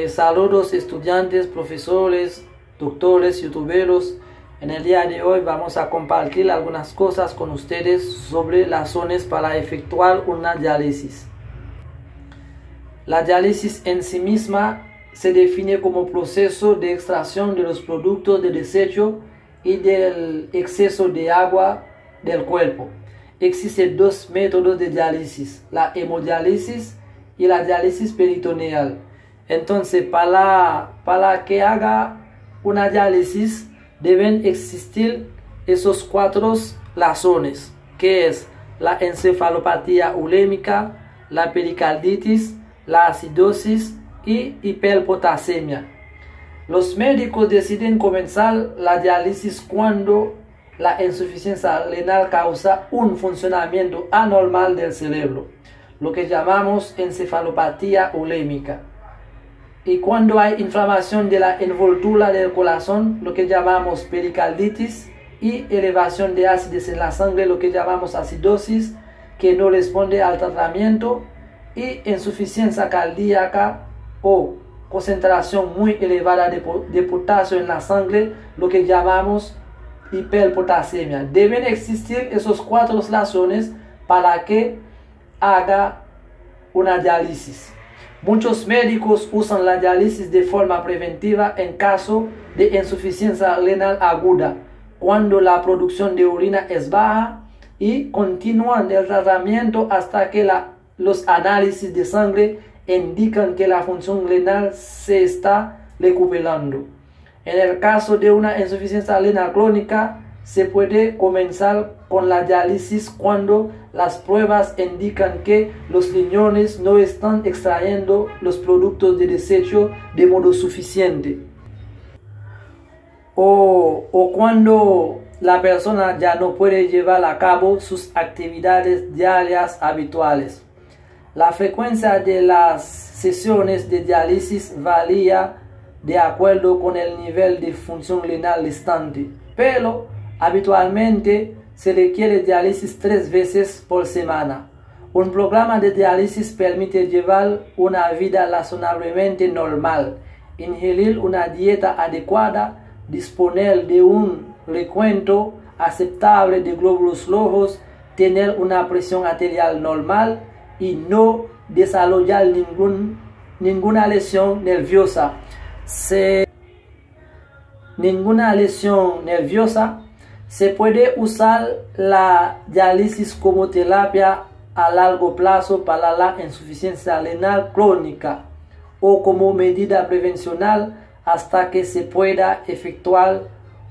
Saludos estudiantes, profesores, doctores, youtuberos. En el día de hoy vamos a compartir algunas cosas con ustedes sobre las razones para efectuar una diálisis. La diálisis en sí misma se define como proceso de extracción de los productos de desecho y del exceso de agua del cuerpo. Existen dos métodos de diálisis, la hemodiálisis y la diálisis peritoneal. Entonces, para que haga una diálisis deben existir esos cuatro razones, que es la encefalopatía urémica, la pericarditis, la acidosis y hiperpotasemia. Los médicos deciden comenzar la diálisis cuando la insuficiencia renal causa un funcionamiento anormal del cerebro, lo que llamamos encefalopatía urémica. Y cuando hay inflamación de la envoltura del corazón, lo que llamamos pericarditis, y elevación de ácidos en la sangre, lo que llamamos acidosis, que no responde al tratamiento, y insuficiencia cardíaca o concentración muy elevada de potasio en la sangre, lo que llamamos hiperpotasemia. Deben existir esos cuatro razones para que haga una diálisis. Muchos médicos usan la diálisis de forma preventiva en caso de insuficiencia renal aguda, cuando la producción de orina es baja, y continúan el tratamiento hasta que los análisis de sangre indican que la función renal se está recuperando. En el caso de una insuficiencia renal crónica, se puede comenzar con la diálisis cuando las pruebas indican que los riñones no están extrayendo los productos de desecho de modo suficiente, o cuando la persona ya no puede llevar a cabo sus actividades diarias habituales. La frecuencia de las sesiones de diálisis varía de acuerdo con el nivel de función renal restante, pero habitualmente se requiere diálisis 3 veces por semana. Un programa de diálisis permite llevar una vida razonablemente normal, ingerir una dieta adecuada, disponer de un recuento aceptable de glóbulos rojos, tener una presión arterial normal y no desarrollar ninguna lesión nerviosa. Se puede usar la diálisis como terapia a largo plazo para la insuficiencia renal crónica o como medida prevencional hasta que se pueda efectuar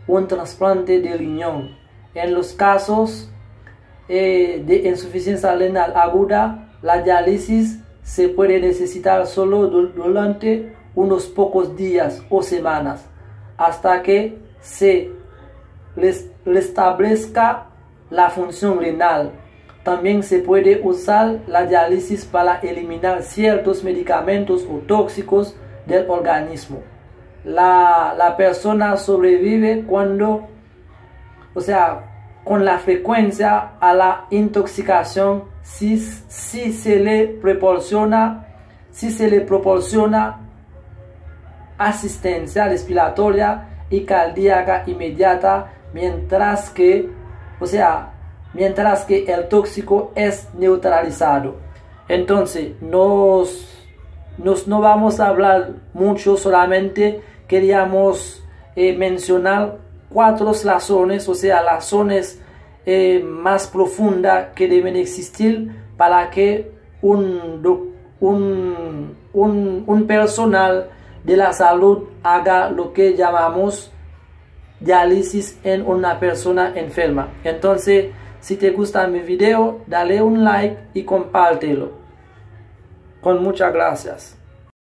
un trasplante de riñón. En los casos de insuficiencia renal aguda, la diálisis se puede necesitar solo durante unos pocos días o semanas hasta que se restablezca la función renal. También se puede usar la diálisis para eliminar ciertos medicamentos o tóxicos del organismo. La persona sobrevive con la frecuencia a la intoxicación si se le proporciona asistencia respiratoria y cardíaca inmediata, mientras que el tóxico es neutralizado. Entonces, no vamos a hablar mucho, solamente queríamos mencionar 4 razones, razones más profundas que deben existir para que un personal de la salud haga lo que llamamos diálisis en una persona enferma. Entonces, si te gusta mi video, dale un like y compártelo. Con muchas gracias.